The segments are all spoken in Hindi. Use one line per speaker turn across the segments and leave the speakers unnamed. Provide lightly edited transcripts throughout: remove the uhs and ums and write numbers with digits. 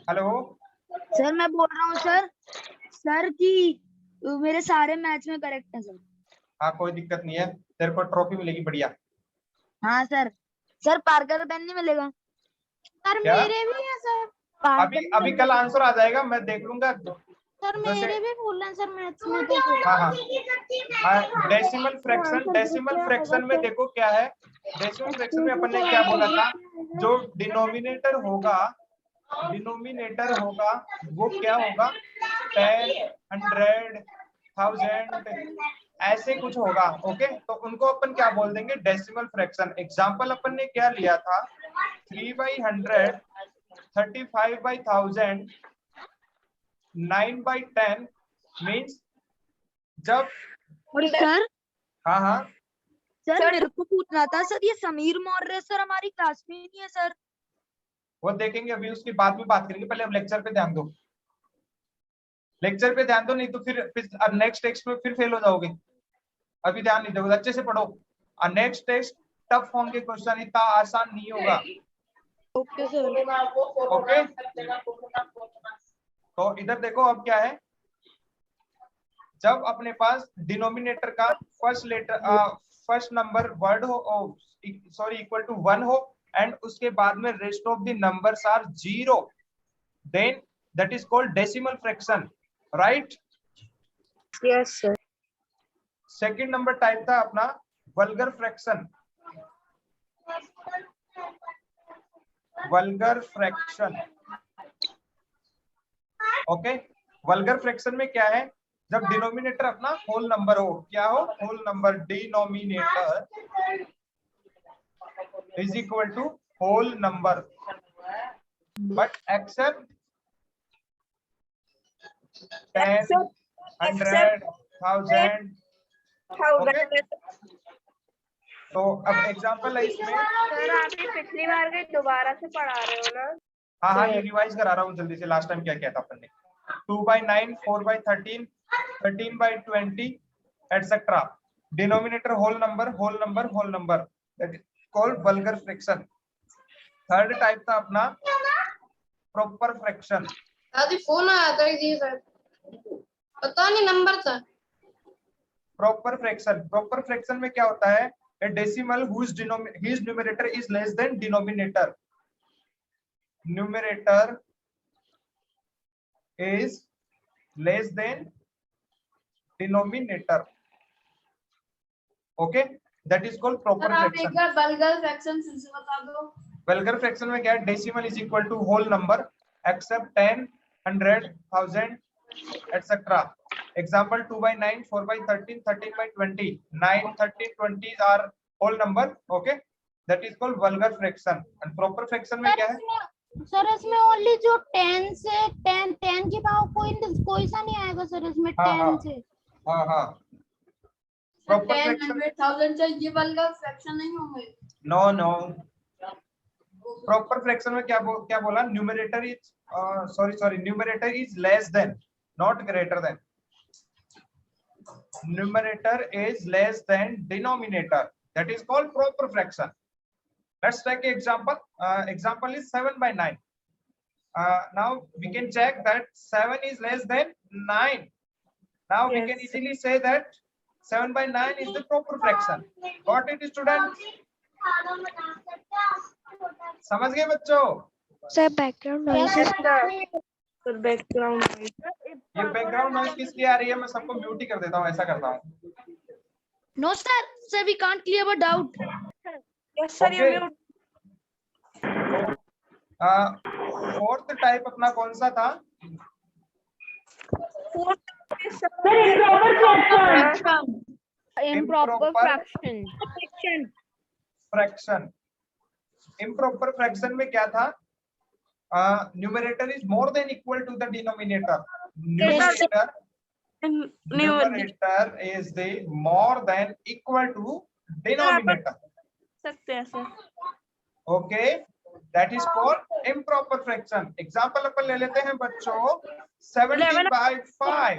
हेलो
सर मैं बोल रहा हूँ सर कि मेरे सारे मैच में करेक्ट है सर।
हाँ कोई दिक्कत नहीं है, तेरे को ट्रॉफी मिलेगी बढ़िया।
हाँ सर पार्कर पेन नहीं मिलेगा?
सर
क्या?
मेरे भी है सर।
अभी कल आंसर आ जाएगा, मैं देख लूंगा।
सर मेरे भी बोल रहे हैं सर मैथ्स में तो।
हाँ डेसिमल फ्रैक्शन में देखो क्या है। डेसिमल फ्रैक्शन में अपन ने क्या बोला था, जो डिनोमिनेटर होगा वो क्या होगा, 10, 100, 1000 ऐसे कुछ होगा। ओके, तो उनको अपन क्या बोल देंगे, डेसिमल फ्रैक्शन। एग्जांपल अपन ने क्या लिया था, 3/100, 35/1000, 9/10 मीन्स जब।
सर
हाँ
सर मेरे को पूछना था सर, ये समीर मौर्य सर हमारी क्लास में नहीं है सर?
वो देखेंगे, अभी उसकी बाद में बात करेंगे, पहले अब लेक्चर पे ध्यान दो। लेक्चर पे ध्यान दो, नहीं तो फिर नेक्स्ट टेक्स्ट में फिर फेल हो जाओगे। अभी ध्यान नहीं दोगे, अच्छे से पढ़ो। और नेक्स्ट टेस्ट टफ होंगे क्वेश्चन, इतना आसान नहीं होगा।
Okay sir.
ओके, तो इधर देखो अब क्या है, जब अपने पास डिनोमिनेटर का फर्स्ट नंबर वर्ड हो, सॉरी इक्वल टू 1 हो, एंड उसके बाद में rest of the numbers are 0, then that is called decimal fraction, right?
Yes sir.
Second number type था अपना vulgar fraction. Okay, vulgar fraction में क्या है, जब डिनोमिनेटर अपना होल नंबर हो, क्या हो, whole number, denominator is equal to whole number, but except 10, 100, 1000। Okay, तो अब एग्जांपल है इसमें।
सर आप ये पिछली बार के दोबारा से पढ़ा रहे हो ना?
हाँ ये रिवाइज करा रहा हूँ जल्दी से, लास्ट टाइम क्या किया था अपन ने, 2/9, 4/13, 13/20 etcetera. Denominator whole number, that is called vulgar fraction. Third type था अपना प्रॉपर फ्रैक्शन।
दादी फोन आया था जी सर, पता नहीं नंबर था।
प्रॉपर फ्रैक्शन में क्या होता है, a decimal whose numerator is less than denominator is less than denominator, okay, that is called proper
sir आप
fraction।
एक बार वल्गर फ्रैक्शन फिर से बता दो।
वल्गर फ्रैक्शन में क्या है, decimal is equal to whole number except 10, 100, 1000 etcetera. Example 2/9, 4/13, 13/20, 9, 13, 20 are whole number, okay, that is called vulgar fraction. And proper fraction में क्या है,
सर इसमें ओनली जो 10 से 10 के पावर कोई सा नहीं आएगा सर इसमें। 10 से
हाँ प्रॉपर
10,
फ्रैक्शन
100,000 से ये वल्गर फ्रैक्शन नहीं होंगे।
नो प्रॉपर फ्रैक्शन में क्या बोला, numerator is numerator is less than, not greater than. Numerator is less than denominator, that is called proper fraction. Let's take an example. Example is 7/9. Now we can check that 7 is less than 9. Now we can easily say that 7/9 is the proper fraction. Got it students? समझ गए बच्चों?
Sir background noise.
बैकग्राउंड
ये बैकग्राउंड नॉइज किस लिए आ रही है, मैं सबको म्यूट ही कर देता हूँ, ऐसा करता हूँ।
No sir we can't clear a doubt.
Yes sir you mute.
Fourth type अपना कौन सा था,
इम्प्रॉपर
फ्रैक्शन। इम्प्रॉपर फ्रैक्शन में क्या था, numerator is more than equal to the denominator. Numerator is the more than equal to denominator,
सकते हैं sir.
Okay, that is called improper fraction. Example अपन ले लेते हैं बच्चों, 17/5,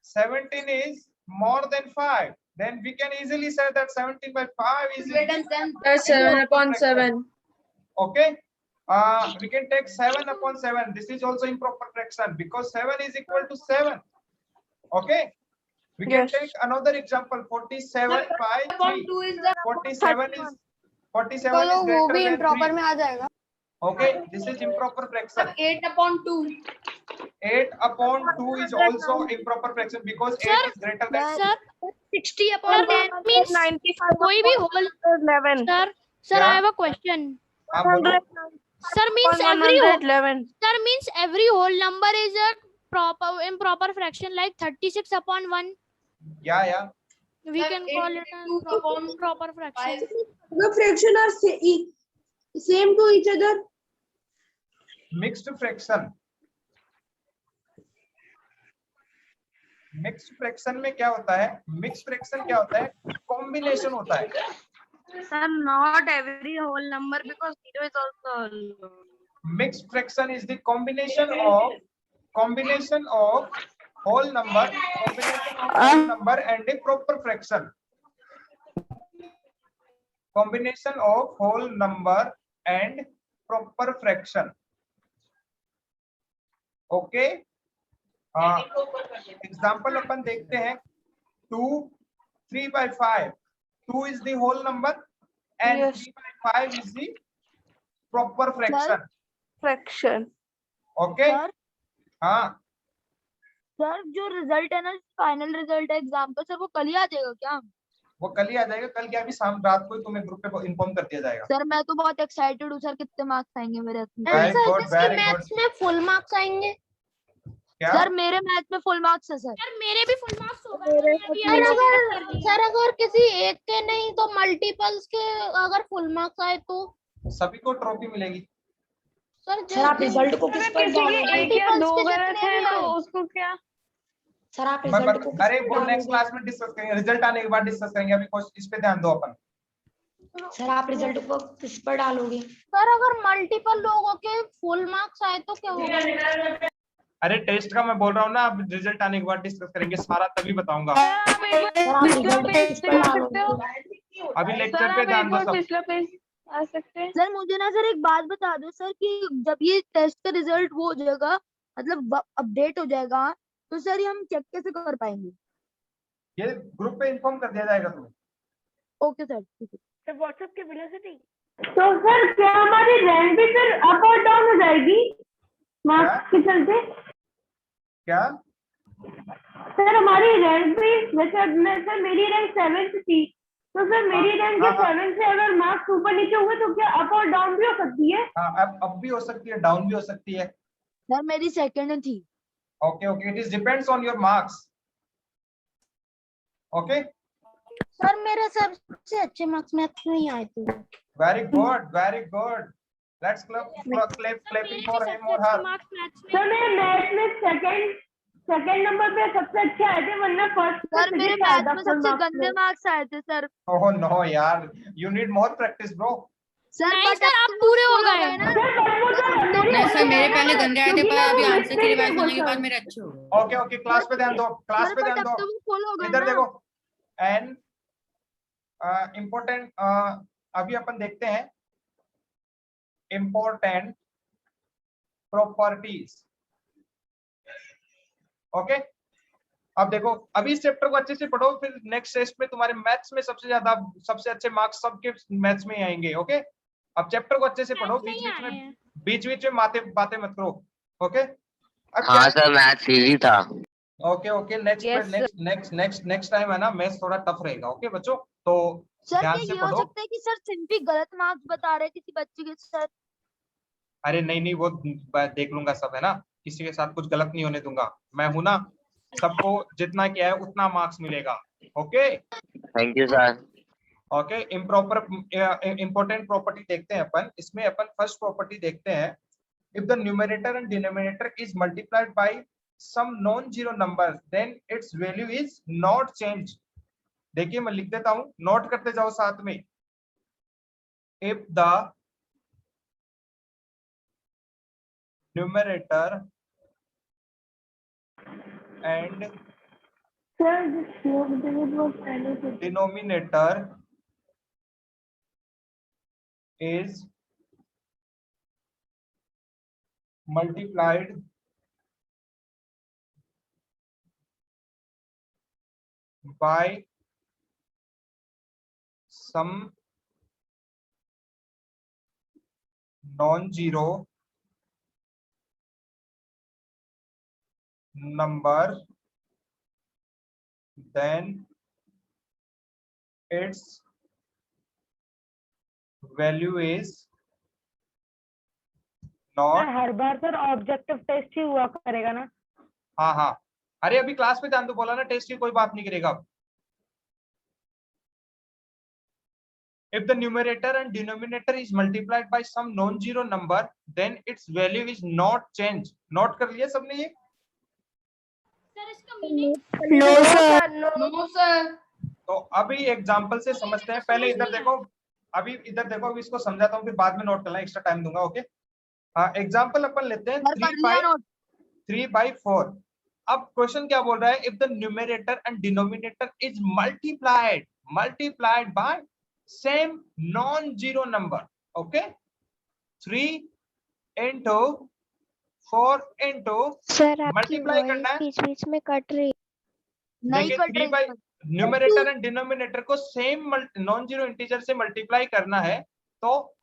17 is more than 5, then we can easily say that 17/5 is
greater than 7/7.
okay, We can take 7 upon 7. This is also improper fraction because 7 is equal to 7. Okay. We can
Yes.
take another example. 47 by 3. 47 is 47
चलो
is
वो
greater
भी
than
इम्प्रॉपर
3.
में आ जाएगा.
Okay. This is improper fraction.
8 upon 2.
8 upon 2 is also improper fraction because 8 is greater than 2.
Sir, 60 upon 10
means
95
कोई भी whole.
11.
Sir,
Yeah.
I have a question.
हाँ बोलो.
Sir, means every whole.
111.
Sir, means every whole number is a improper fraction, like 36 upon 1.
Yeah.
We
Sir,
can call it
822
a
upon
improper fraction.
The fraction are same to each other.
Mixed fraction. Mix fraction में क्या होता है? मिक्स फ्रैक्शन क्या होता है? कॉम्बिनेशन होता है.
Sir, not every whole number because 0 is also whole.
Mixed fraction is the combination of whole number, and a proper fraction. Combination of whole number and proper fraction. Okay. Example अपन देखते हैं. 2 3 by 5. 2 is the whole number and
Yes.
3 by 5 is the proper fraction.
Fraction.
Okay.
Sir,
हाँ.
सर जो रिजल्ट है ना, फाइनल रिजल्ट है एग्जाम का, सर वो कल ही आ जाएगा क्या?
वो कल ही आ जाएगा. कल क्या अभी शाम रात को ही तुम्हें ग्रुप पे इन्फॉर्म कर दिया जाएगा.
सर मैं तो बहुत एक्साइटेड हूँ सर, कितने मार्क्स आएंगे मेरे इसमें?
Very
Sir,
good,
इसके
very
मैथ्स में फुल मार्क्स आएंगे.
क्या?
सर मेरे मैथ में फुल मार्क्स है सर.
सर मेरे भी फुल मार्क्स होगा.
मेरे
सर अगर किसी एक के नहीं तो मल्टीपल्स के अगर फुल मार्क्स आए तो
सभी को ट्रॉफी मिलेगी.
सर
सर आप रिजल्ट को किस पर डालोगे?
क्या दो
multiples के
गलत
जितने
है
भी
तो
आए.
उसको क्या?
सर आप रिजल्ट को किस
अरे
पर
वो नेक्स्ट
डालोगे?
क्लास में डिस्कस करेंगे. रिजल्ट आने के बाद डिस्कस करेंगे. अभी कुछ इस पे ध्यान दो अपन.
सर आप रिजल्ट को किस पर डालोगे?
सर अगर मल्टीपल लोगों के फुल मार्क्स आए तो क्या होगा?
अरे टेस्ट का मैं बोल रहा हूँ ना. अब रिजल्ट आने के बाद डिस्कस करेंगे. सारा तभी बताऊंगा.
सर आप रिजल्ट को किस पर डालोगे?
अभी लेक्चर पे ध्यान दो सब.
पिछला पेज आ सकते हैं.
सर मुझे ना सर एक बात बता दो सर कि जब ये टेस्ट का रिजल्ट वो हो जाएगा, मतलब अपडेट हो जाएगा, तो सर ये हम चेक कैसे कर पाएंगे?
ये ग्रुप पे इन्फॉर्म कर दिया जाएगा तुम्हें.
ओके सर, ठीक है.
व्हाट्सएप के वेलोसिटी.
तो सर क्या हमारी रैंक भी फिर अप और डाउन हो जाएगी मार्क्स के चलते?
क्या?
सर हमारी रैंक भी जैसे सर मेरी रैंक 7th थी, तो सर मेरी रैंक
हाँ,
के 7 से अगर मार्क्स ऊपर नीचे हुए तो क्या अप और डाउन भी हो सकती है?
हाँ, अब भी हो सकती है, डाउन भी हो सकती है.
सर मेरी सेकंड थी.
Okay. It is depends on your marks. Okay.
Sir मेरे सबसे अच्छे मार्क्स मैथ्स में ही आए थे.
Very good. Let's clapping for him or her.
Sir मेरे मैथ में सेकंड नंबर पे सबसे अच्छे आए थे, वरना फर्स्ट
सर मेरे मैथ में सबसे गंदे मार्क्स आए थे सर.
ओह नो यार, you need more practice bro.
Sir
नहीं
but
सर,
अब
आप
तो
पूरे हो
पूरा
गए.
ना.
नहीं सर, मेरे पहले गंदे आए थे पर अभी आंसर की रिवाइज होने के बाद मेरे अच्छे हो गए.
ओके. क्लास पे ध्यान दो.
सर but अब तो वो फुल हो गए
इधर
ना.
देखो. एंड इम्पोर्टेंट अभी अपन देखते हैं इम्पोर्टेंट प्रॉपर्टीज. ओके. अब देखो, अभी इस चैप्टर को अच्छे से पढ़ो, फिर नेक्स्ट टेस्ट में तुम्हारे मैथ्स में सबसे अच्छे मार्क्स सबके मैथ्स में ही आएंगे. ओके. अब चैप्टर को अच्छे से पढ़ो. बीच में बातें मत करो. ओके.
हाँ सर, मैथ्स इजी था.
ओके. नेक्स्ट टाइम है ना, मैथ्स थोड़ा टफ रहेगा. ओके बच्चों, तो
सर
ध्यान
क्या
से
ये हो
पढ़ो.
सकता है कि सर सिंपली गलत मार्क्स बता रहे हैं किसी बच्चे के सर?
अरे नहीं, वो देख लूंगा सब, है ना. किसी के साथ कुछ गलत नहीं होने दूंगा. मैं हूं ना. सबको जितना किया है उतना मार्क्स मिलेगा. Okay.
Thank you sir.
Okay. Important property देखते हैं अपन. इसमें अपन फर्स्ट प्रॉपर्टी देखते हैं. If the numerator and denominator is multiplied by some non zero number, then its value is not change. देखिए मैं लिख देता हूं, नोट करते जाओ साथ में. If the numerator and denominator is multiplied by some non-zero number, then its value is not.
हर बार सर ऑब्जेक्टिव टेस्ट ही हुआ करेगा ना?
हाँ हाँ, अरे अभी क्लास में ध्यान तो बोला ना, टेस्ट की कोई बात नहीं करेगा अब। If the numerator and denominator is multiplied by some non-zero number, then its value is not changed. Note कर लिया सबने ये?
No sir.
No sir.
तो अभी एग्जांपल से समझते हैं। पहले इधर देखो, अभी इधर देखो, अभी इसको समझाता हूँ, फिर बाद में नोट करना, एक्स्ट्रा टाइम दूंगा। ओके, एग्जांपल अपन लेते हैं 3/4। अब क्वेश्चन क्या बोल रहा है? If the numerator and denominator is multiplied bye same non zero number. Okay, 3 into 4 into
sir आपकी
मल्टीप्लाई करना है।
बीच बीच में कट रही।
नहीं कट रही सर।
न्यूमरेटर एंड डिनोमिनेटर को सेम नॉन जीरो इंटीजर से मल्टीप्लाई करना है। तो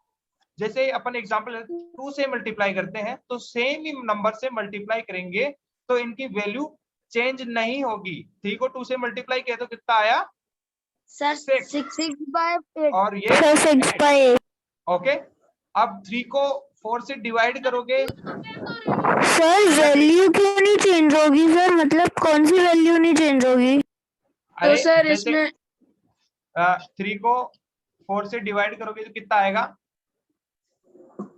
जैसे अपन एग्जांपल 2 से मल्टीप्लाई करते हैं, तो सेम ही नंबर से मल्टीप्लाई करेंगे तो इनकी वैल्यू चेंज नहीं होगी। 3 को 2 से मल्टीप्लाई किया तो कितना आया?
सर 6/8
और ये
6/8।
ओके, अब 3 को 4 से डिवाइड करोगे।
सर वैल्यू क्यों नहीं चेंज होगी सर? मतलब कौन सी वैल्यू नहीं चेंज होगी?
अरे
सर
जैसे
इसमें
3 को 4 से डिवाइड करोगे तो कितना आएगा?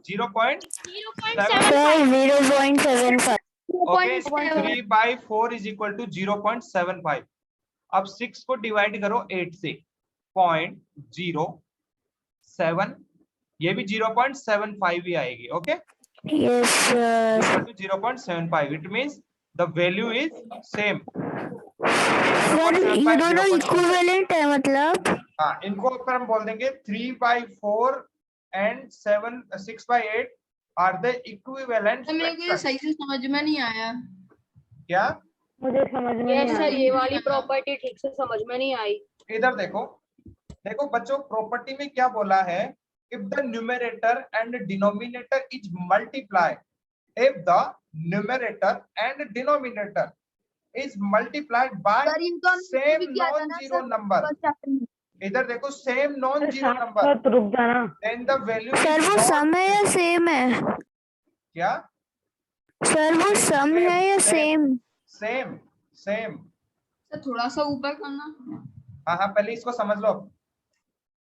0.75।
Sir 0.75।
Okay, 3/4 is equal to 0.75। अब 6 को डिवाइड करो 8 से, 0.07, ये भी 0.75 ही आएगी। Okay,
yes sir.
0.75, it means the value is same.
Sir ये दोनों इक्विवेलेंट है मतलब?
हाँ, इनको अगर हम बोल देंगे 3/4 एंड 6/8 आर द इक्विवेलेंट।
मेरे को ये सही से समझ में नहीं आया।
क्या?
मुझे समझ में नहीं
सर
आया।
ये वाली प्रॉपर्टी ठीक से समझ में नहीं आई।
इधर देखो, देखो बच्चों, प्रॉपर्टी में क्या बोला है? If the numerator and denominator is multiply, if the numerator and denominator is multiplied by
sir इनको हम
same
भी किया था ना
non-zero
sir
number।
First chapter में।
इधर देखो, same non-zero number,
तो रुक जाना।
then the value
sir
is
वो
not
सम है या सेम है?
क्या?
सर वो सम है या सेम?
Same same.
सर थोड़ा सा ऊपर करना।
हाँ हाँ, पहले इसको समझ लो।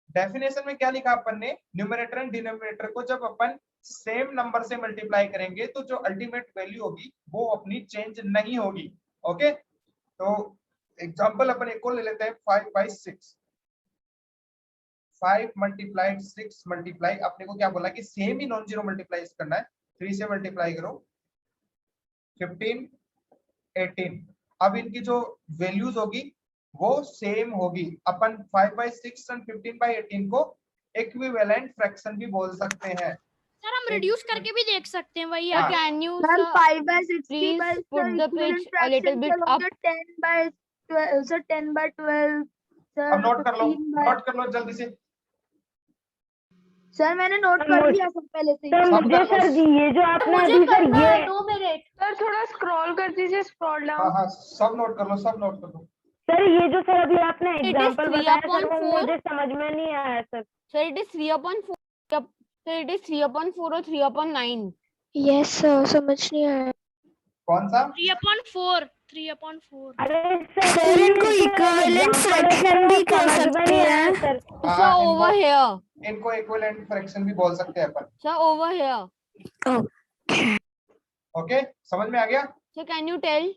डेफिनेशन में क्या लिखा अपन ने? न्यूमरेटर एंड डिनोमिनेटर को जब अपन सेम नंबर से मल्टीप्लाई करेंगे तो जो अल्टीमेट वैल्यू होगी वो अपनी चेंज नहीं होगी। ओके, तो एग्जांपल अपन एक और ले लेते हैं, 5/6। 5 मल्टीप्लाइड 6 मल्टीप्लाई, अपने को क्या बोला कि सेम ही नॉन जीरो मल्टीप्लाई करना है। 3 से मल्टीप्लाई करो, 15, 18। अब इनकी जो वैल्यूज होगी वो सेम होगी। अपन 5/6 एंड 15/18 को इक्विवेलेंट फ्रैक्शन भी बोल सकते हैं।
सर हम रिड्यूस करके भी देख सकते हैं वही।
हाँ।
Can you
sir 5/60
please
by
put the page a little bit up.
10/12 sir 10/12 sir.
अब नोट कर लो,
15/-
नोट कर लो जल्दी से।
सर मैंने नोट कर लिया सर पहले से ही।
सर मुझे सर ये जो आपने अभी सर ये
2 मिनट
सर थोड़ा स्क्रॉल कर दीजिए, स्क्रॉल
हाँ
डाउन।
हाँ, सब नोट कर लो, सब नोट कर लो।
सर ये जो सर अभी आपने
is
एग्जांपल बताया सर वो
3/4।
मुझे समझ में नहीं आया sir.
Sir it is 3/4। Sir it is 3/4 और 3/9।
यस सर समझ नहीं आया।
कौन सा?
3/4।
अरे
सर इनको इक्विवेलेंट फ्रैक्शन भी कर सकते हैं।
सर
सर
हाँ,
ओवर हियर।
इनको इक्विवेलेंट फ्रैक्शन भी बोल सकते हैं अपन।
Sir over here.
ओके, समझ में आ गया
सर कैन यू टेल?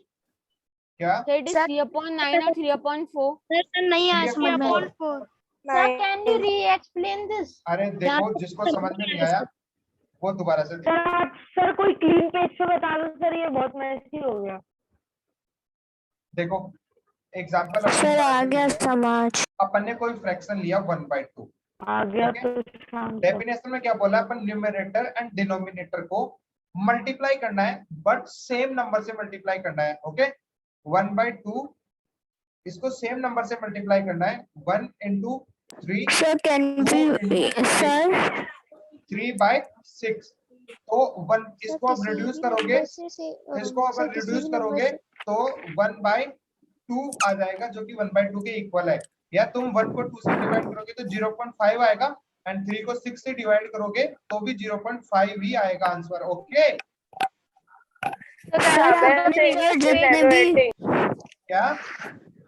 क्या?
सर इट इज 3/9 और 3/4।
सर नहीं आया समझ में।
Sir can you re explain this?
अरे देखो, जिसको समझ में नहीं आया वो दोबारा से
सर आप सर कोई क्लीन पेज पे बता दो सर, ये बहुत मैसी हो गया।
देखो एग्जांपल।
सर आ गया समझ।
अपन ने कोई फ्रैक्शन लिया 1/2।
आ गया
Okay.
तो शाम को।
डेफिनेशन में क्या बोला? अपन न्यूमरेटर एंड डिनोमिनेटर को मल्टीप्लाई करना है बट सेम नंबर से मल्टीप्लाई करना है। ओके 1/2 इसको सेम नंबर से मल्टीप्लाई करना है 1 into 3
sir can
2
be
into 6
sir
3/6 तो 1 इसको आप रिड्यूस करोगे, इसको अगर रिड्यूस करोगे तो 1/2 आ जाएगा जो कि 1/2 के इक्वल है। या तुम 1 को 2 से डिवाइड करोगे तो 0.5 आएगा एंड 3 को 6 से डिवाइड करोगे तो भी 0.5 ही आएगा आंसर। ओके
जितने भी
क्या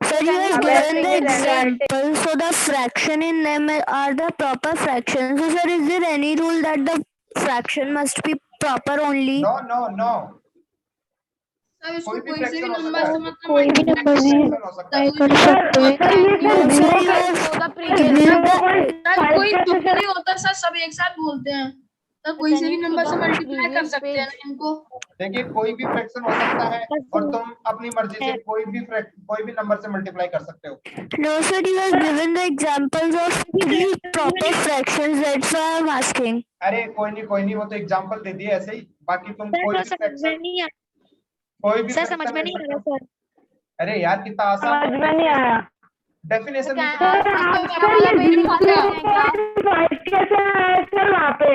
Sir, you have given the example, so the fraction in them are the proper fractions. So, sir, is there any rule that the fraction must be proper only?
No no no
sir इसको
कोई भी
कोई से भी
fraction हो
नंबर
सकता
से
है।
मतलब
कोई भी नंबर भी
fraction हो सकता है।
कर सकते हैं। सर ये
No,
sir
sir,
0
you have
sir कोई
0.5
चुप नहीं होता सर, सब एक साथ बोलते हैं सर, कोई से भी नंबर से मल्टीप्लाई कर सकते हैं ना इनको।
देखिए कोई भी फ्रैक्शन हो सकता है और तुम अपनी मर्जी से कोई भी नंबर से मल्टीप्लाई कर सकते हो।
no, sir, you have given the examples of 3 proper fractions. That's why I'm asking.
अरे कोई नहीं वो तो एग्जांपल दे दिए ऐसे ही, बाकी तुम कोई भी फ्रैक्शन कोई भी
समझ में नहीं आ रहा सर।
अरे यार कितना आसान
समझ में नहीं आया
डेफिनेशन
सर। कैसे है सर वहाँ पे?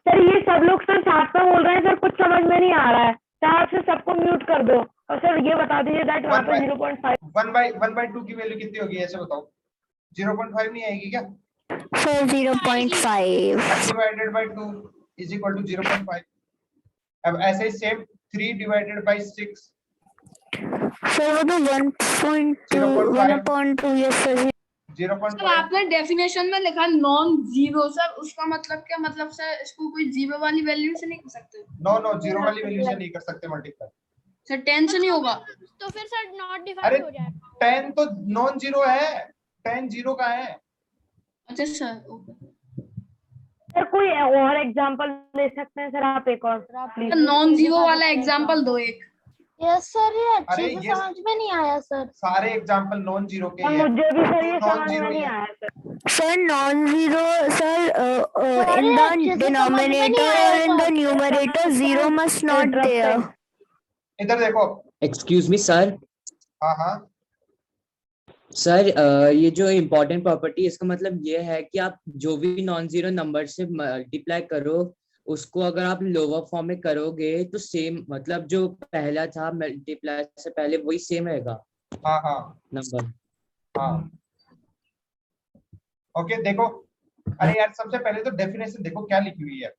सर ये सब लोग सर साथ में बोल रहे हैं सर, कुछ समझ में नहीं आ रहा है। चार से सबको म्यूट कर दो और सर ये बता दीजिए दैट वहाँ पे 0.5
1/2 की वैल्यू कितनी होगी ऐसे बताओ। 0.5 नहीं आएगी क्या?
Sir, 0.5.
Divided by 2 is equal to 0.5। अब ऐसे ही सेम 3 डिवाइडेड बाय 6
Sir, वो तो 1.2 yes sir.
0.5
सर आपने डेफिनेशन में लिखा नॉन जीरो, सर उसका मतलब क्या? मतलब सर इसको कोई जीरो वाली वैल्यू से नहीं कर सकते?
नो जीरो वाली वैल्यू से नहीं कर सकते मल्टीप्लाई।
सर 10 से नहीं होगा?
तो फिर सर नॉट
अरे
डिवाइड हो जाएगा।
10 तो नॉन जीरो है, 10 जीरो का है।
अच्छा सर ओके।
सर कोई और एग्जांपल ले सकते हैं सर आप? एक और प्लीज
नॉन जीरो वाला एग्जांपल दो एक।
यस सर ये
अरे
अच्छे से
ये
समझ में नहीं आया सर।
सारे एग्जांपल नॉन जीरो के ही हैं।
मुझे भी सर ये
नॉन
समझ
जीरो
में नहीं
ही है।
आया sir.
Sir, non-zero, sir,
Sorry,
in
अच्छे
the
से समझ में
denominator
नहीं आया
or in the
sir.
numerator, zero must not there.
इधर देखो।
Excuse me sir.
हाँ
सर ये जो इम्पोर्टेंट प्रॉपर्टी, इसका मतलब ये है कि आप जो भी नॉन जीरो नंबर से मल्टीप्लाई करो उसको अगर आप लोअर फॉर्म में करोगे तो सेम, मतलब जो पहला था मल्टीप्लाई से पहले वही सेम रहेगा
हाँ
नंबर।
हाँ ओके देखो। अरे यार सबसे पहले तो डेफिनेशन देखो क्या लिखी हुई है।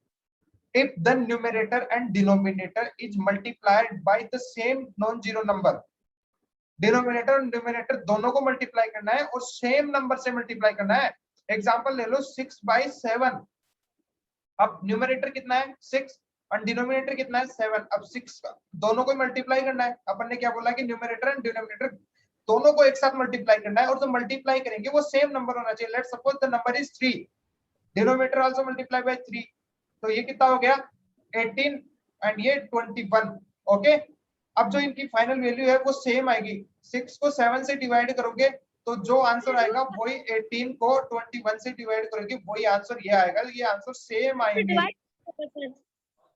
If the numerator and denominator is multiplied bye the same non zero number, denominator और न्यूमरेटर दोनों को मल्टीप्लाई करना है और सेम नंबर से मल्टीप्लाई करना है। एग्जांपल ले लो 6/7। अब न्यूमरेटर कितना है 6 और डिनोमिनेटर कितना है 7। अब 6 दोनों को मल्टीप्लाई करना है। अपन ने क्या बोला कि न्यूमरेटर एंड डिनोमिनेटर दोनों को एक साथ मल्टीप्लाई करना है और जो मल्टीप्लाई करेंगे वो सेम नंबर होना चाहिए। Let's suppose the number is 3, denominator also multiply by 3, तो ये कितना हो गया 18 एंड ये 21। ओके अब जो इनकी फाइनल वैल्यू है वो सेम आएगी। 6 को 7 से डिवाइड करोगे तो जो आंसर आएगा वही 18 को 21 से डिवाइड करोगे वही आंसर ये आएगा। ये आंसर सेम आएंगे।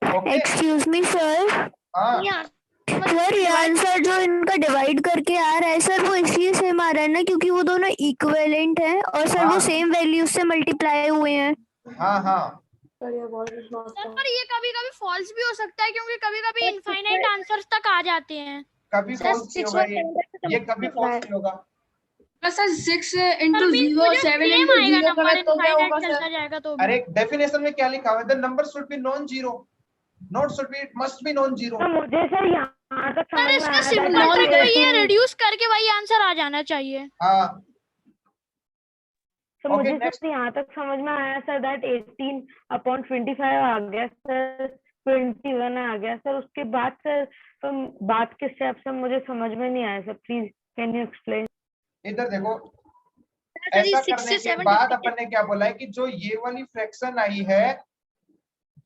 Okay
Excuse me, sir.
हाँ
सर ये आंसर जो इनका डिवाइड करके आ रहा है सर वो इसलिए सेम आ रहा है ना क्योंकि वो दोनों इक्विवेलेंट हैं और सर वो सेम वैल्यू से मल्टीप्लाई हुए हैं।
हाँ
सर पर ये कभी कभी फॉल्स भी हो सकता है क्योंकि कभी कभी इनफाइनाइट आंसर्स तक आ जाते हैं।
कभी फॉल्स नहीं होगा ये कभी फॉल्स नहीं होगा।
सर 6 into 0 7 into 0 करें तो क्या होगा सर?
जाएगा तो
अरे डेफिनेशन में क्या लिखा हुआ है? The number should be non zero, not should be, it must be non zero.
मुझे सर यहाँ तक
सर
समझ में
इसका
आया
सिंपल
था।
ट्रिक वही है, रिड्यूस करके वही आंसर आ जाना चाहिए।
हाँ
तो
Okay,
मुझे
next.
सर यहाँ तक समझ में आया सर दैट 18/25 आ गया सर, 21 आ गया सर। उसके बाद सर बात के स्टेप से मुझे समझ में नहीं आया sir, please can you explain?
इधर देखो, ऐसा करने के बाद अपन ने क्या बोला है कि जो ये वाली फ्रैक्शन आई है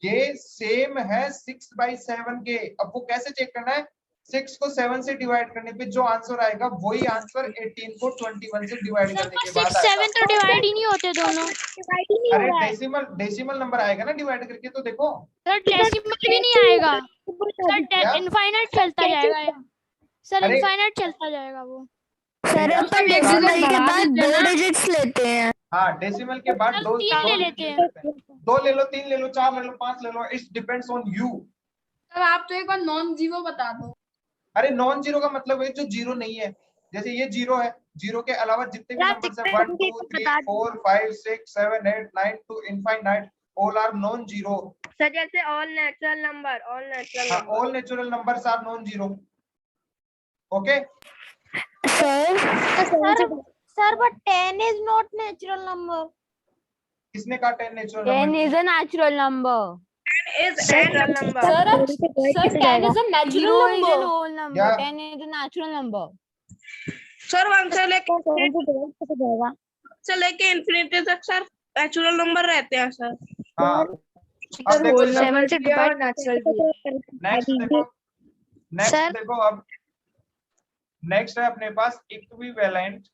ये सेम है 6/7 के। अब वो कैसे चेक करना है? 6 को 7 से डिवाइड करने पे जो आंसर आएगा वही आंसर 18 को 21 से डिवाइड करने के बाद आएगा।
7 तो डिवाइड ही नहीं होते दोनों, डिवाइड ही नहीं हो
अरे
रहा है
डेसिमल नंबर आएगा ना डिवाइड करके, तो देखो
सर, डेसिमल भी नहीं आएगा सर,
क्या?
इनफाइनाइट चलता जाएगा सर,
अरे-
इनफाइनाइट चलता जाएगा वो।
सर
यार,
अपन
एक
डेसिमल
digit
के
बढ़ा
बाद
देते हैं
2
ना।
डिजिट्स लेते हैं।
हाँ डेसिमल के बाद
सर,
दो
3 ले लेते हैं।
2 ले लो, 3 ले लो, 4 ले लो, 5 ले लो, it depends on you.
Sir आप तो एक बार नॉन जीरो बता दो।
अरे नॉन जीरो का मतलब है जो जीरो नहीं है, जैसे ये जीरो है, जीरो के अलावा जितने भी
यार,
नंबर्स है
दिक्कत
1
होगी
2
तो
3
बता
4 5 6 7 8 9 to infinite all are non zero।
Sir जैसे all natural number, all natural
हाँ,
number.
all natural numbers are non zero। Okay
sir
sir but 10 is not natural number.
किसने कहा 10 natural
10
number?
is a natural number.
Natural number.
Sir, 10 is a natural
Zero
number.
is
Is an whole number.
Yeah.
10 is a natural number.
Sir 1 से लेके
जाएगा
से लेके इंफिनिटी तक सर नेचुरल नंबर रहते हैं सर।
हाँ अब देखो
7 से divide natural भी है।
नेक्स्ट देखो, नेक्स्ट
Sir?
देखो, अब नेक्स्ट है अपने पास इक्विवेलेंट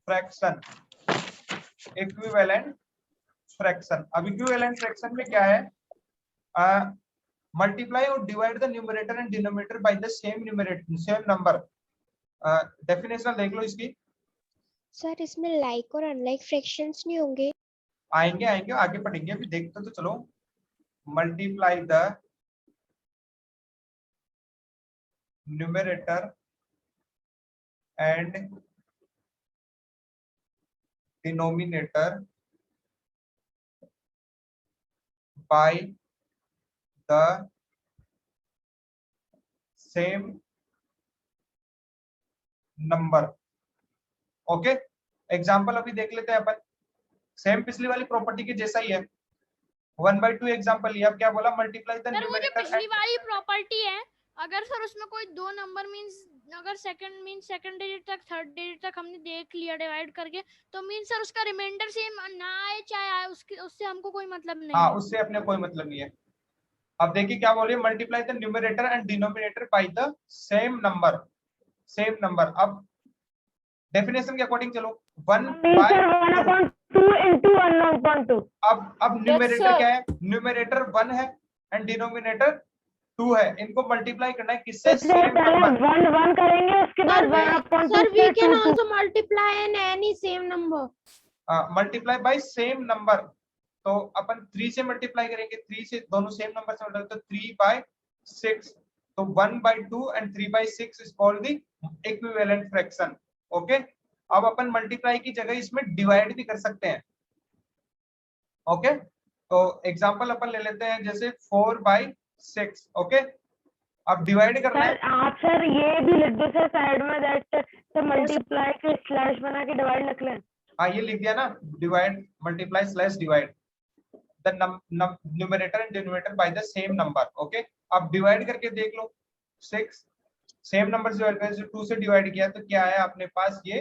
फ्रैक्शन। इक्विवेलेंट फ्रैक्शन, अब इक्विवेलेंट फ्रैक्शन में क्या है? मल्टीप्लाई और divide the numerator and denominator by the same numerator, same number. Definition देख लो इसकी।
सर इसमें लाइक और अनलाइक फ्रैक्शंस नहीं होंगे?
आएंगे आएंगे आगे पढ़ेंगे, अभी देखते तो चलो। Multiply the numerator and denominator by the same number. Okay, example अभी देख लेते हैं अपन। सेम पिछली वाली प्रॉपर्टी के जैसा ही है, 1/2 एग्जाम्पल लिया। अब क्या बोला? मल्टीप्लाई द
सर वो जो
न्यूमरेटर
पिछली वाली प्रॉपर्टी है, अगर सर उसमें कोई दो नंबर मींस अगर सेकंड डिजिट तक थर्ड डिजिट तक हमने देख लिया डिवाइड करके, तो मींस सर उसका रिमाइंडर सेम ना आए चाहे आए, उससे हमको कोई मतलब नहीं
हाँ,
है।
उससे अपने कोई मतलब नहीं है। अब देखिए क्या बोलिए, multiply the numerator and denominator by the same number, same number. अब डेफिनेशन के अकॉर्डिंग चलो, 1 बाय
1/2 into 1/2.
अब न्यूमरेटर क्या है? न्यूमरेटर 1 है एंड डिनोमिनेटर 2 है। इनको मल्टीप्लाई करना है किससे? Same number.
1 करेंगे, उसके बाद 1/2
सर वी
से
can
2.
Also multiply in any same number.
Multiply by same number, तो अपन 3 से मल्टीप्लाई करेंगे, 3 से दोनों सेम नंबर से मल्टीप्लाई, तो 3/6, तो 1/2 and 3/6 is called the equivalent fraction. Okay, अब अपन मल्टीप्लाई की जगह इसमें डिवाइड भी कर सकते हैं। ओके, तो एग्जांपल अपन ले लेते हैं, जैसे 4/6। ओके, अब डिवाइड करना है।
सर आप सर ये भी लिख दो सर साइड में, that sir multiply K slash बना के डिवाइड लिख लें।
हाँ, ये लिख दिया ना, divide multiply slash divide the numerator and denominator by the same number. Okay, अब डिवाइड करके देख लो, 6 सेम नंबर से डिवाइड किया, 2 से डिवाइड किया, तो क्या है अपने पास? ये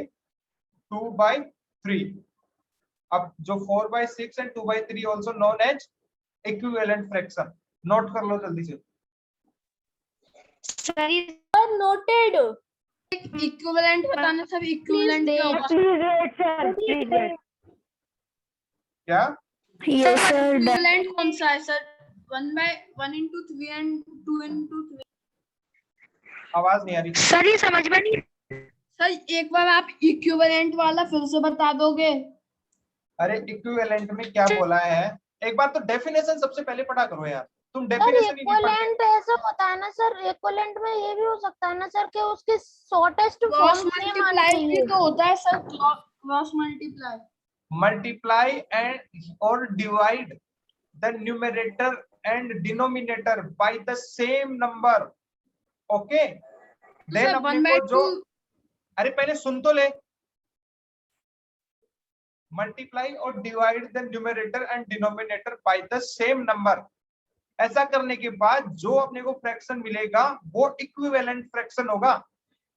2/3। अब जो 4/6 and 2/3 also known as equivalent fraction. Note कर लो जल्दी से।
Sir noted.
इक्विवेलेंट बताना सब, इक्विवेलेंट क्या होगा?
Please wait sir, please wait.
क्या?
यस सर,
इक्विवेलेंट कौन सा है सर? 1/1 into 3 and 2 into 3।
आवाज नहीं आ रही
सर ये समझ में नहीं।
सर एक बार आप इक्विवेलेंट वाला फिर से बता दोगे?
अरे इक्विवेलेंट में क्या बोला है? एक बार तो डेफिनेशन सबसे पहले पढ़ा करो यार, तुम
सर
डेफिनेशन ही नहीं पढ़ते।
इक्विवेलेंट ऐसा होता है ना सर, इक्विवेलेंट में ये भी हो सकता है ना सर कि उसके शॉर्टेस्ट
क्रॉस
फॉर्म सेम आना
मल्टीप्लाई भी
चाहिए।
तो होता है sir, cross multiply.
Multiply and और divide the numerator and denominator by the same number. Okay, then
sir
अपने
1/2
को जो, अरे पहले सुन तो ले। मल्टीप्लाई और divide the numerator and denominator by the same number. ऐसा करने के बाद जो अपने को फ्रैक्शन मिलेगा वो इक्विवेलेंट फ्रैक्शन होगा।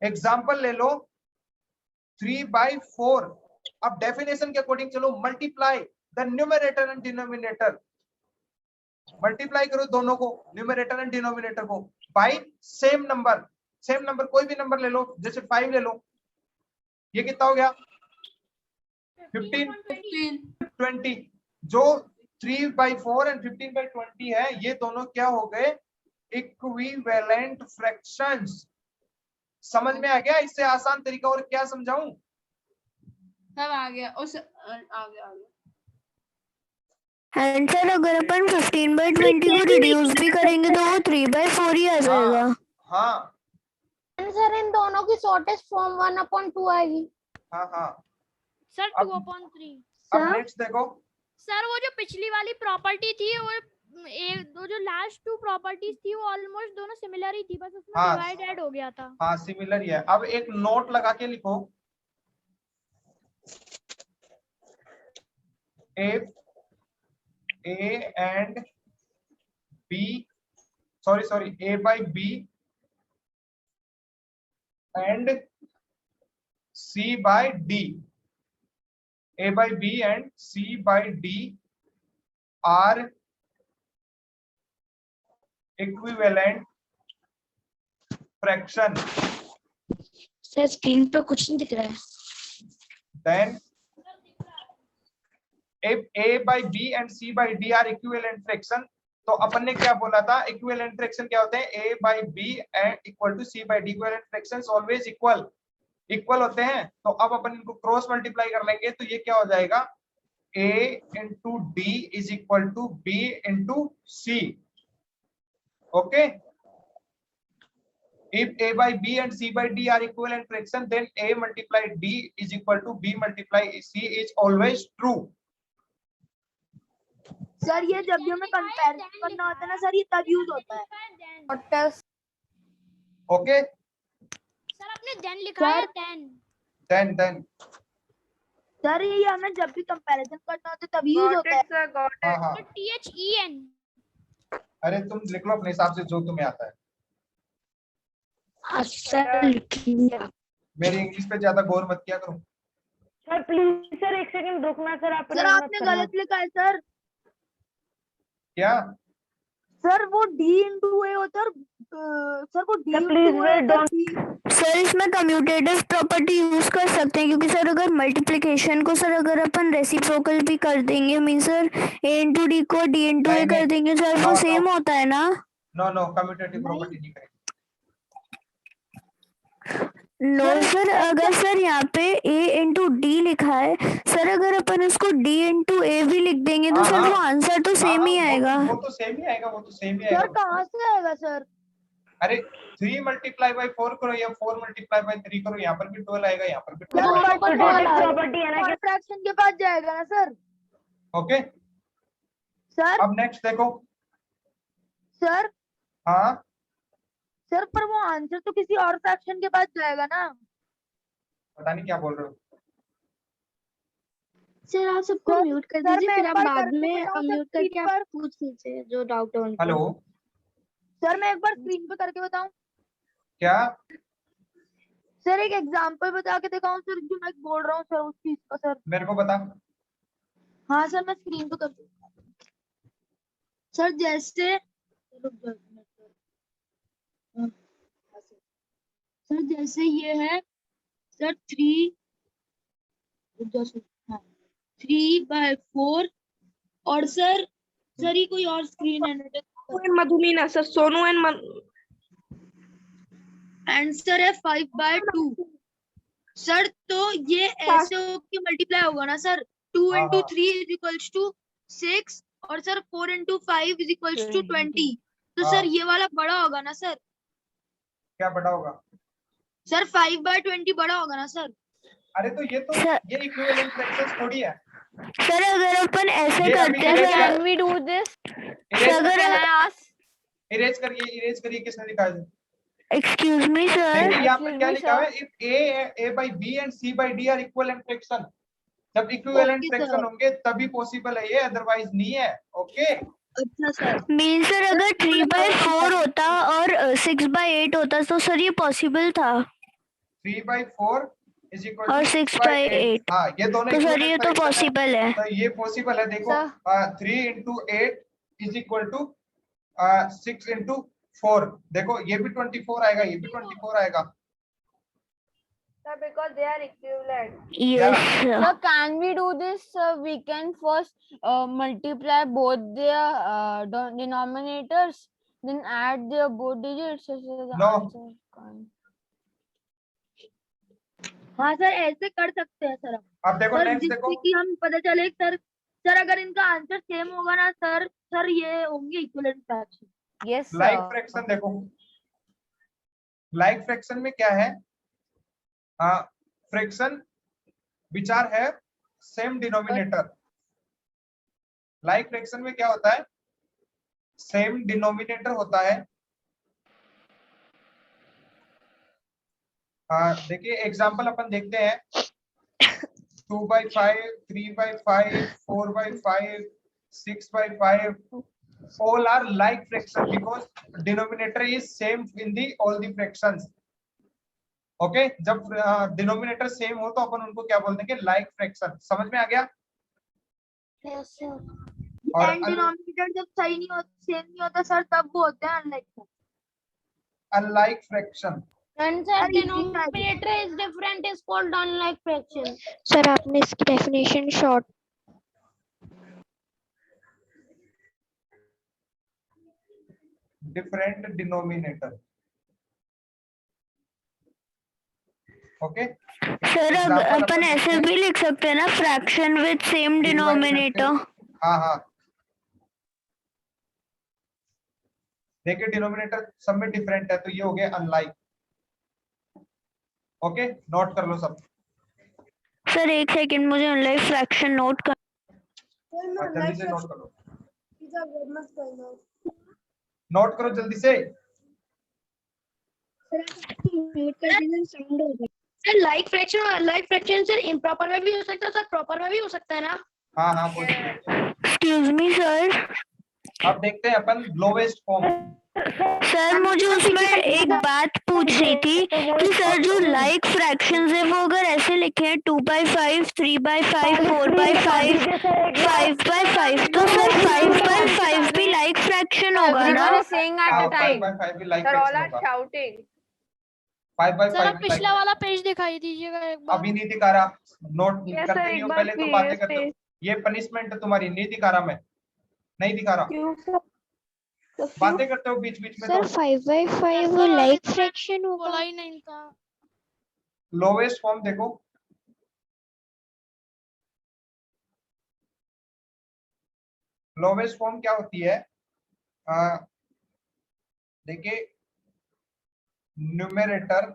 एग्जांपल ले लो, 3/4। अब डेफिनेशन के अकॉर्डिंग चलो, multiply the numerator and denominator, multiply करो दोनों को, न्यूमरेटर एंड डिनोमिनेटर को, by same number. Same number कोई भी नंबर ले लो, जैसे 5 ले लो, ये कितना हो गया 15 20। जो 3/4 एंड 15/20 है, ये दोनों क्या हो गए इक्विवेलेंट फ्रैक्शंस। समझ में आ गया? इससे आसान तरीका और क्या समझाऊं?
सब आ गया उस आ गया
एंड सर अगर अपन 15/20 को रिड्यूस भी करेंगे तो वो 3/4 ही आ जाएगा।
हाँ
सर इन दोनों की शॉर्टेस्ट फॉर्म 1/2 आएगी।
हाँ हाँ।
सर
अब-
2/3।
अब नेक्स्ट देखो,
सर वो जो पिछली वाली प्रॉपर्टी थी वो जो लास्ट 2 प्रॉपर्टीज थी वो ऑलमोस्ट दोनों सिमिलर ही थी, बस उसमें
हाँ।
डिवाइड ऐड हो गया था।
हाँ सिमिलर ही है। अब एक नोट लगा के लिखो, if A and B, sorry, A by B and C by D, A by B and C by D are equivalent fraction,
sir screen पे कुछ नहीं दिख रहा है।
then if A by B and C by D are equivalent fraction, तो अपन ने क्या बोला था, equivalent fraction क्या होते हैं, A by B and equal to C by D, equivalent fractions always equal होते हैं। तो अब अपन इनको क्रॉस मल्टीप्लाई कर लेंगे, तो ये क्या हो जाएगा, A into D is equal to B into C। okay, if A by B and C by D are equivalent fraction, then A multiply D is equal to B multiply C is always true।
Sir ये जब भी हमें कंपैरिजन करना होता है ना सर, ये तब यूज होता है।
ओके,
सर आपने देन लिखा है,
then
सर ये हमें जब भी कंपैरिजन करना होता है तब यूज होता है।
हाँ हाँ,
THEN।
अरे तुम लिख लो अपने हिसाब से जो तुम्हें आता है।
सर लिखेंगे आप।
मेरी इंग्लिश पे ज्यादा गौर मत किया करो।
सर प्लीज सर एक सेकंड रुकना सर, आप
सर आपने गलत लिखा है सर।
क्या
सर वो D into A होता है, सर वो D
Sir,
into
please
A
wait,
होता है।
सर इसमें कम्यूटेटिव प्रॉपर्टी यूज कर सकते हैं, क्योंकि सर अगर मल्टीप्लिकेशन को सर अगर अपन रेसिप्रोकल भी कर देंगे, mean sir A into D को D into A
नहीं,
कर
नहीं।
देंगे सर,
No,
वो
no।
सेम होता है ना।
नो कम्यूटेटिव प्रॉपर्टी नहीं करेंगे।
नो सर अगर सर यहाँ पे A into D लिखा है सर, अगर अपन उसको D into A भी लिख देंगे तो
हाँ,
सर
हाँ।
वो आंसर तो सेम ही आएगा।
वो तो सेम ही आएगा, वो तो सेम ही
सर
आएगा।
कहाँ से आएगा सर?
अरे 3 multiply by 4 करो या 4 multiply by 3 करो, यहाँ पर भी 12 आएगा, यहाँ पर भी 12 आएगा।
प्रॉपर्टी है ना कि
फ्रैक्शन के पास जाएगा ना सर।
ओके,
सर
अब नेक्स्ट देखो।
सर
हाँ
सर पर वो आंसर तो किसी और फ्रैक्शन के पास जाएगा ना।
पता नहीं क्या बोल रहे हो।
सर आप सबको
सर-
म्यूट कर
सर,
दीजिए,
मैं
फिर
एक
आप
बार
बाद
करके
में
बताऊं सर
म्यूट करके
स्क्रीन
आप
पर?
पूछ लीजिए जो डाउट है उनको।
हेलो,
सर मैं एक बार स्क्रीन पे करके बताऊं?
क्या
सर एक एग्जांपल बता के दिखाऊं सर, जो मैं बोल रहा हूँ सर उस चीज का सर?
मेरे को बता।
हाँ सर मैं स्क्रीन पे कर सर, जैसे सर जैसे ये है सर 3/4 और सर ये कोई और स्क्रीन है
मधुमीना सर, सोनू एंड
आंसर है 5/2 सर। तो ये ऐसे होके मल्टीप्लाई होगा ना sir, 2 into 3 is equals to 6 और sir 4 into 5 is equals to 20। तो सर ये वाला बड़ा होगा ना सर?
क्या बड़ा होगा?
सर 5/20 बड़ा होगा ना सर?
अरे तो ये इक्विवेलेंट फ्रैक्शंस थोड़ी है।
सर अगर अपन ऐसे
ये अभी
करते हैं
erase
सर,
कर-
we do this?
इरेज करिए किसने लिखा है?
एक्सक्यूज मी सर,
देखिए यहाँ पर
Excuse
क्या
me,
लिखा है, if A by B and C by D are equivalent fraction, जब इक्विवेलेंट
Okay,
फ्रैक्शन
sir।
होंगे तभी पॉसिबल है ये, अदरवाइज नहीं है। ओके,
अच्छा सर।
मीन सर अगर 3/4 होता और 6/8 होता तो सर ये पॉसिबल था।
3/4 इज इक्वल
और
टू
6/8।
हाँ ये दोनों
तो सर
equivalent
ये तो
fraction है।
पॉसिबल है।
तो ये पॉसिबल है, देखो 3 into 8 is equal to 6 into 4, देखो ये भी 24 आएगा, ये भी 24 आएगा।
Sir, because they are equivalent.
Yes, sir.
So can we do this? We can first multiply both their denominators, then add their both digits. So the
No.
answer can-
हाँ सर ऐसे कर सकते हैं सर हम।
अब देखो
सर
नेक्स्ट देखो,
जिससे कि हम पता चले सर, सर अगर इनका आंसर सेम होगा ना सर, सर ये होंगे equivalent fraction.
Yes, sir.
Like fraction देखो, लाइक फ्रैक्शन में क्या है, फ्रैक्शन विचार है सेम डिनोमिनेटर। लाइक फ्रैक्शन में क्या होता है, सेम डिनोमिनेटर होता है। देखिए एग्जांपल अपन देखते हैं, 2/5, 3/5, 4/5, 6/5, all are like fraction because denominator is same in the all the fractions. Okay जब डिनोमिनेटर सेम हो तो अपन उनको क्या बोलते हैं, लाइक फ्रैक्शन। समझ में आ गया?
Yes, sir.
और
एंड डिनोमिनेटर जब सही नहीं होता, सेम नहीं होता सर, तब वो होते हैं unlike.
Unlike fraction.
And sir,
Sir, easy
denominator is different is called unlike fraction.
Sir आपने इसकी definition short
different denominator. Okay
sir अब अपन ऐसे भी लिख सकते हैं ना, फ्रैक्शन विद सेम डिनोमिनेटर।
हाँ हाँ देखिए डिनोमिनेटर सब में डिफरेंट है, तो ये हो गया अनलाइक। ओके नोट कर लो सब।
सर एक सेकंड, मुझे अनलाइक फ्रैक्शन नोट कर।
जल्दी से नोट करो, नोट करो जल्दी से।
सर लाइक फ्रैक्शन और अनलाइक फ्रैक्शन सर इम्प्रॉपर में भी हो सकता है सर, प्रॉपर में भी हो सकता है ना?
हाँ हाँ possible।
Excuse me sir.
अब देखते हैं अपन लोवेस्ट फॉर्म।
सर मुझे उसमें एक बात पूछनी थी कि सर जो लाइक फ्रैक्शंस है वो अगर ऐसे लिखे हैं 2/5, 3/5, 4/5, 5/5, तो सर 5/5 भी लाइक फ्रैक्शन होगा ना?
Everyone is saying at a time.
5/5 भी like
Sir, all
fraction
are
होगा।
shouting.
5/5
सर आप
भी
पिछला
like-
वाला पेज दिखाई दीजिएगा एक बार।
अभी नहीं दिखा रहा, नोट
Yes,
करते
sir,
नहीं
एक
हो,
बार
पहले तो
please,
बातें करते हो।
please.
ये पनिशमेंट है तुम्हारी, नहीं दिखा रहा मैं, नहीं दिखा रहा।
क्यों सर?
बातें करते हो बीच बीच में।
सर
तो
5/5
सर,
लाइक
अभी तो
फ्रैक्शन
मैंने
होगा।
बोला ही नहीं था।
लोवेस्ट फॉर्म देखो, लोवेस्ट फॉर्म क्या होती है, देखिए न्यूमरेटर।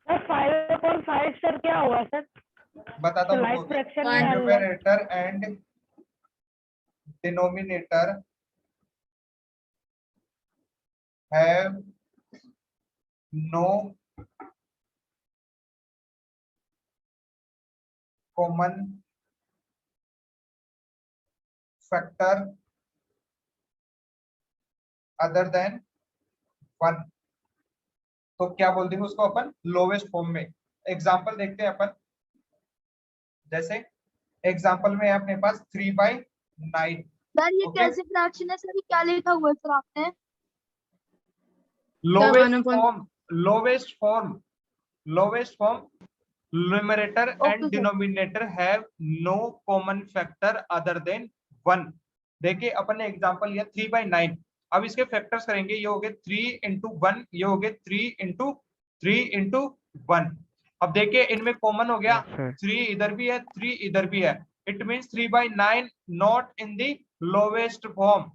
सर 5/5 सर क्या हुआ सर?
बताता हूँ
लाइक
रुको।
फ्रैक्शन में आ रही है।
Numerator and denominator have no common factor other than 1। तो क्या बोल देंगे उसको अपन, लोवेस्ट फॉर्म में। एग्जांपल देखते हैं अपन, जैसे एग्जांपल में है अपने पास 3/9।
सर ये
Okay.
कैसे फ्रैक्शन है सर, ये क्या लिखा हुआ है सर आपने?
Lowest form numerator and
sir.
Denominator have no common factor other than 1। देखिए अपन ने एग्जांपल लिया 3/9। अब इसके फैक्टर्स करेंगे, ये हो गए 3 into 1, ये हो गए 3 into 1। अब देखिए इनमें कॉमन हो गया, 3 इधर भी है, 3 इधर भी है। It means 3/9 not in the lowest form.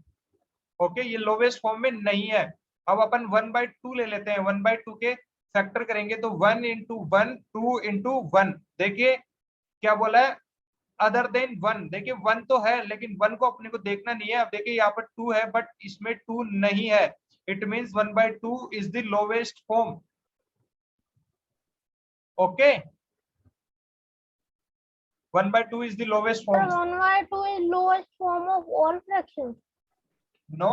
Okay ये लोवेस्ट फॉर्म में नहीं है। अब अपन 1/2 ले लेते हैं, 1/2 के फैक्टर करेंगे तो 1 into 1, 2 into 1। देखिए क्या बोला है, अदर देन 1। देखिए 1 तो है लेकिन 1 को अपने को देखना नहीं है। अब देखिए यहाँ पर 2 है बट इसमें 2 नहीं है। It means 1/2 is the lowest form. Okay 1/2 is the lowest
Sir,
form.
1/2 is lowest form of all fractions.
No,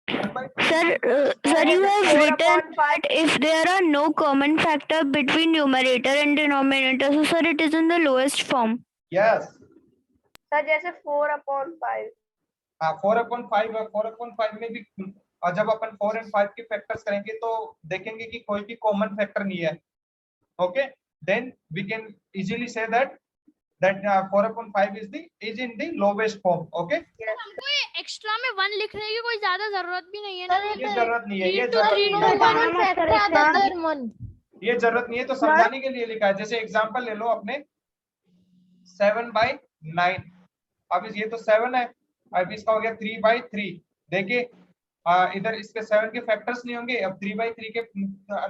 Sir, you have written that if there are no common factor between numerator and denominator, so sir, it is in the lowest form.
Yes
sir जैसे 4/5
हाँ 4/5 है, 4/5 में भी और जब अपन 4 और 5 के फैक्टर्स करेंगे तो देखेंगे कि कोई भी कॉमन फैक्टर नहीं है. Okay, then we can easily से that 4/5 is in the lowest form. Okay,
हमको ये एक्स्ट्रा में 1 लिखने की कोई ज्यादा जरूरत भी नहीं है ना.
ये जरूरत नहीं है, ये
3
जरूरत नहीं है,
तो
ये जरूरत नहीं है. तो समझाने के लिए लिखा है. जैसे एग्जांपल ले लो अपने 7/9. अब ये तो 7 है, अब इसका हो गया 3/3. देखिए इधर इसके 7 के फैक्टर्स नहीं होंगे. अब 3/3 के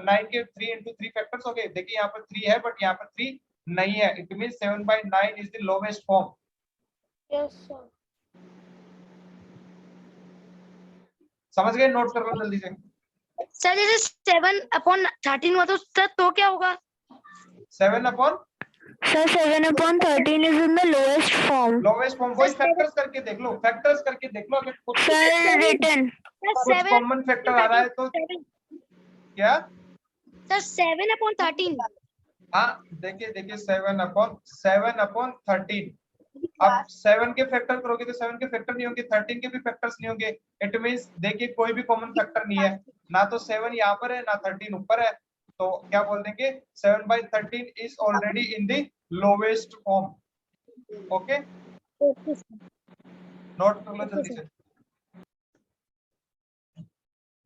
9 के 3 into 3 फैक्टर्स हो गए. देखिए यहाँ पर 3 है बट यहाँ पर 3 नहीं है. It means 7/9 is the lowest form.
Yes sir.
समझ गए? नोट कर लो जल्दी से.
सर जैसे 7/13 हुआ तो क्या होगा?
7/13
Sir, 7/13 is in the lowest form.
Lowest form. वही फैक्टर्स करके देख लो, फैक्टर्स करके देख लो. अगर कुछ
Sir, written.
कॉमन फैक्टर आ रहा है तो क्या?
सर 7/13.
हाँ देखिए 7/13. अब 7 के फैक्टर करोगे तो 7 के फैक्टर नहीं होंगे, 13 के भी फैक्टर्स नहीं होंगे. इट मींस देखिए कोई भी कॉमन फैक्टर नहीं है. ना तो 7 यहाँ पर है ना 13 ऊपर है. तो क्या बोल देंगे? 7/13 is already in the lowest form. Okay, note कर लो जल्दी से.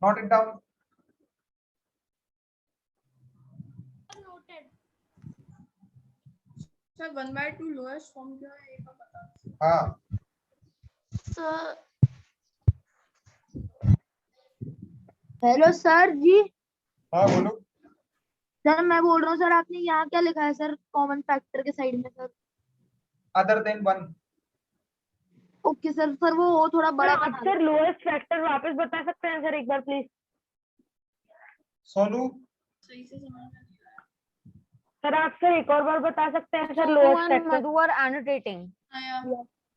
Note it down.
Sir 1/2 lowest form क्या है ये पता.
हाँ
हेलो सर जी.
हाँ बोलो.
सर मैं बोल रहा हूँ सर, आपने यहाँ क्या लिखा है सर कॉमन फैक्टर के साइड में sir?
Other than 1.
Okay sir. Sir वो थोड़ा बड़ा बना
सर लोएस्ट फैक्टर वापस बता सकते हैं सर एक बार प्लीज?
सोनू
सही से समझ में नहीं
सर आप सर एक और बार बता सकते हैं sir lowest factor?
Madhu are annotating.
आया.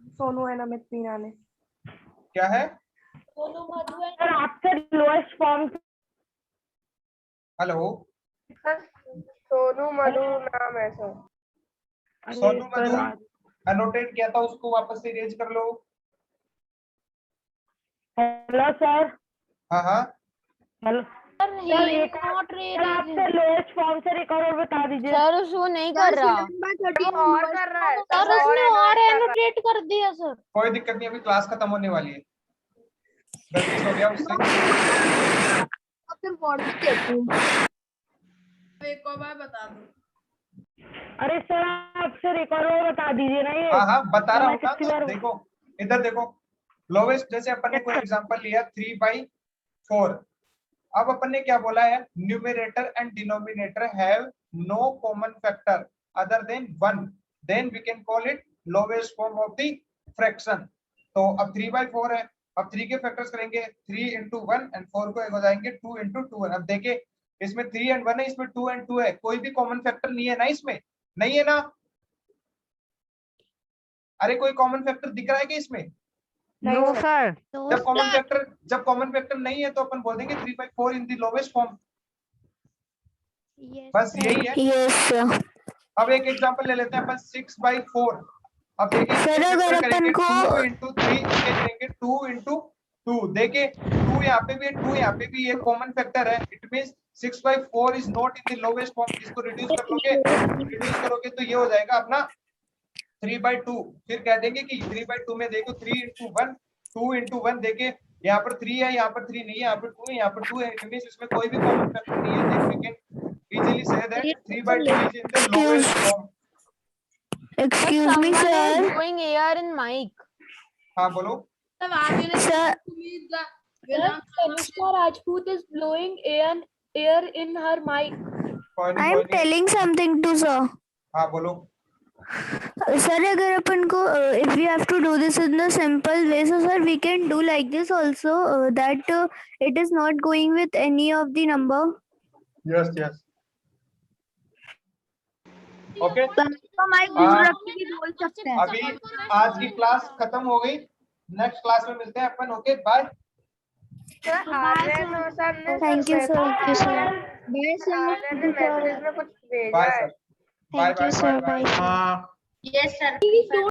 सोनू है ना मैं तीन ने.
क्या है?
सर आप sir lowest form.
Hello
Sonu Madhu नाम है सर.
सोनू मधु अनोटेट किया था, उसको वापस से रेज कर लो.
Hello sir.
हाँ हाँ
हेलो सर एक सर आप सर लोएस्ट फॉर्म सर एक और बता दीजिए.
सर उसको नहीं कर रहा.
और कर रहा है
सर उसने और एनोटेट कर दिया सर.
कोई दिक्कत नहीं, अभी क्लास खत्म होने वाली है. गलती से हो गया उससे.
एक और बार बता दो.
अरे सर आप सर एक और बता दीजिए ना ये.
हाँ हाँ बता रहा हूँ ना.
कितनी
तो
बार-
देखो इधर देखो, लोवेस्ट जैसे अपन ने कोई एग्जांपल लिया 3/4. अब अपन ने क्या बोला है? Numerator and denominator have no common factor other than 1. Then we can call it lowest form of the fraction. तो अब 3/4 है. अब 3 के फैक्टर्स करेंगे 3 into 1 and 4 को एक हो जाएंगे 2 into 2. अब देखिए इसमें 3 and 1 है, इसमें 2 and 2 है. कोई भी कॉमन फैक्टर नहीं है ना इसमें? नहीं है ना? अरे कोई कॉमन फैक्टर दिख रहा है क्या इसमें?
No sir.
जब कॉमन फैक्टर नहीं है तो अपन बोल देंगे 3/4 इन द लोवेस्ट फॉर्म. बस यही है.
Yes, sir.
अब एक एग्जांपल ले लेते हैं अपन 6/4. अब देखिए
सर, अगर अपन को
2 into 3 इसके करेंगे 2 into 2. देखिए 2 यहाँ पे भी है, 2 यहाँ पे भी, ये कॉमन फैक्टर है. It means 6/4 is not in the lowest form. इसको रिड्यूस करोगे तो ये हो जाएगा अपना 3/2. फिर कह देंगे कि 3/2 में देखो 3 into 1 2 into 1. देखिए यहाँ पर 3 है, यहाँ पर 3 नहीं है, यहाँ पर 2 है, यहाँ पर 2 है. इट मींस इसमें कोई भी कॉमन फैक्टर नहीं है. देन वी कैन इजीली से that 3/2 is in the lowest form.
Excuse me, sir.
Going air in mic.
हाँ बोलो.
तब आगे ने
Sir,
Tanushka Rajput is blowing air in her mic.
कोई नहीं,
I
कोई
am
नहीं.
telling something to sir.
हाँ बोलो.
Sir, अगर अपन को if we have to do this in the simple way, so sir we can do like this also, that it is not going with any of the number.
Yes, yes. Okay.
Mic रख के भी बोल सकते हैं.
अभी आज की क्लास खत्म हो गई. नेक्स्ट क्लास में मिलते हैं अपन. Okay bye.
Sir Aryan sir ने
Thank you, sir.
Thank you, sir.
Message में कुछ भेजा
बाय
है
sir, bye
Thank you,
bye
sir.
Bye
Bye, sir.
Bye.
Yes, sir.